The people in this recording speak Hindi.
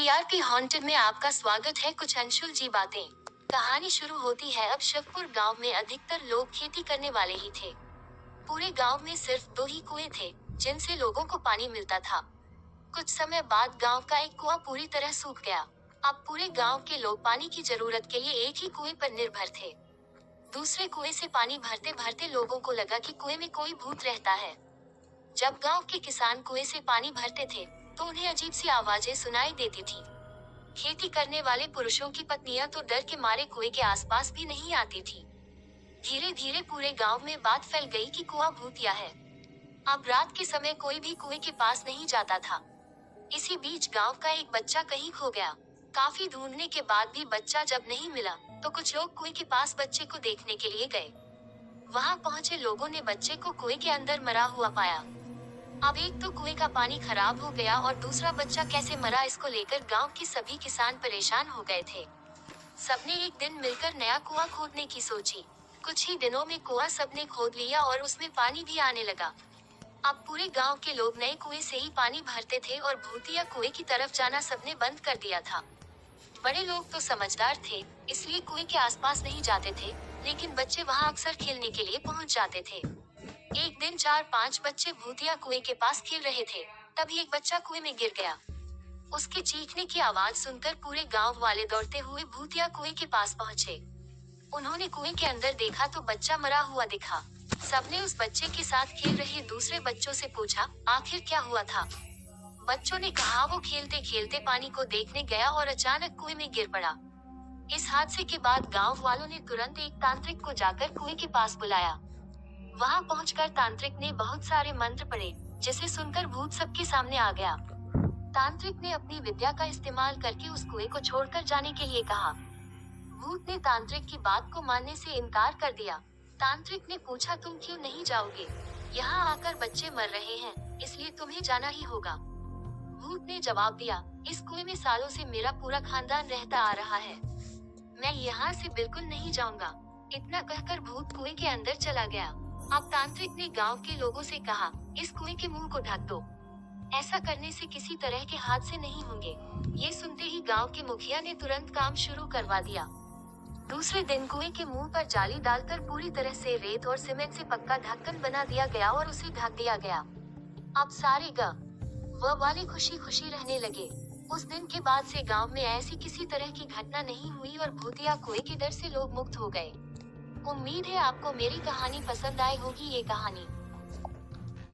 टीआरपी हॉन्टेड में आपका स्वागत है। कुछ अनशुल जी बातें। कहानी शुरू होती है। अब शिवपुर गांव में अधिकतर लोग खेती करने वाले ही थे। पूरे गांव में सिर्फ 2 ही कुएं थे जिनसे लोगों को पानी मिलता था। कुछ समय बाद गांव का एक कुआं पूरी तरह सूख गया। अब पूरे गांव के लोग पानी की जरूरत के लिए एक ही कुएं पर निर्भर थे। दूसरे कुएं से पानी भरते भरते लोगों को लगा कि कुएं में कोई भूत रहता है। जब गांव के किसान कुएं से पानी भरते थे तो उन्हें अजीब सी आवाजें सुनाई देती थी। खेती करने वाले पुरुषों की पत्नियां तो डर के मारे कुएं के आसपास भी नहीं आती थी। धीरे धीरे पूरे गांव में बात फैल गई कि कुआं भूतिया है। अब रात के समय कोई भी कुएं के पास नहीं जाता था। इसी बीच गांव का एक बच्चा कहीं खो गया। काफी ढूंढने के बाद भी बच्चा जब नहीं मिला तो कुछ लोग कुएं के पास बच्चे को देखने के लिए गए। वहां पहुंचे लोगों ने बच्चे को कुएं के अंदर मरा हुआ पाया। अब एक तो कुएं का पानी खराब हो गया और दूसरा बच्चा कैसे मरा इसको लेकर गांव के सभी किसान परेशान हो गए थे। सबने एक दिन मिलकर नया कुआं खोदने की सोची। कुछ ही दिनों में कुआं सबने खोद लिया और उसमें पानी भी आने लगा। अब पूरे गांव के लोग नए कुएं से ही पानी भरते थे और भूतिया कुएं की तरफ जाना सबने बंद कर दिया था। बड़े लोग तो समझदार थे, इसलिए कुएं के आसपास नहीं जाते थे, लेकिन बच्चे वहां अक्सर खेलने के लिए पहुंच जाते थे। एक दिन 4-5 बच्चे भूतिया कुएं के पास खेल रहे थे। तभी एक बच्चा कुएं में गिर गया। उसके चीखने की आवाज सुनकर पूरे गांव वाले दौड़ते हुए भूतिया कुएं के पास पहुंचे। उन्होंने कुएं के अंदर देखा तो बच्चा मरा हुआ दिखा। सबने उस बच्चे के साथ खेल रहे दूसरे बच्चों से पूछा, आखिर क्या हुआ था? बच्चों ने कहा वो खेलते खेलते पानी को देखने गया और अचानक कुएं में गिर पड़ा। इस हादसे के बाद गांव वालों ने तुरंत एक तांत्रिक को जाकर कुएं के पास बुलाया। वहां पहुंचकर तांत्रिक ने बहुत सारे मंत्र पढ़े, जिसे सुनकर भूत सबके सामने आ गया। तांत्रिक ने अपनी विद्या का इस्तेमाल करके उस कुएं को छोड़कर जाने के लिए कहा। भूत ने तांत्रिक की बात को मानने से इनकार कर दिया। तांत्रिक ने पूछा, तुम क्यों नहीं जाओगे? यहाँ आकर बच्चे मर रहे हैं, इसलिए तुम्हें जाना ही होगा। भूत ने जवाब दिया, इस कुएं में सालों से मेरा पूरा खानदान रहता आ रहा है, मैं यहाँ से बिल्कुल नहीं जाऊंगा। इतना कहकर भूत कुएं के अंदर चला गया। अब तांत्रिक ने गांव के लोगों से कहा, इस कुएं के मुंह को ढक दो, ऐसा करने से किसी तरह के हादसे नहीं होंगे। ये सुनते ही गांव के मुखिया ने तुरंत काम शुरू करवा दिया। दूसरे दिन कुएं के मुंह पर जाली डालकर पूरी तरह से रेत और सीमेंट से पक्का ढक्कन बना दिया गया और उसे ढक दिया गया। अब सारे व वाले खुशी खुशी रहने लगे। उस दिन के बाद से गांव में ऐसी किसी तरह की घटना नहीं हुई और भूतिया कुएं के डर से लोग मुक्त हो गए। उम्मीद है आपको मेरी कहानी पसंद आई होगी। ये कहानी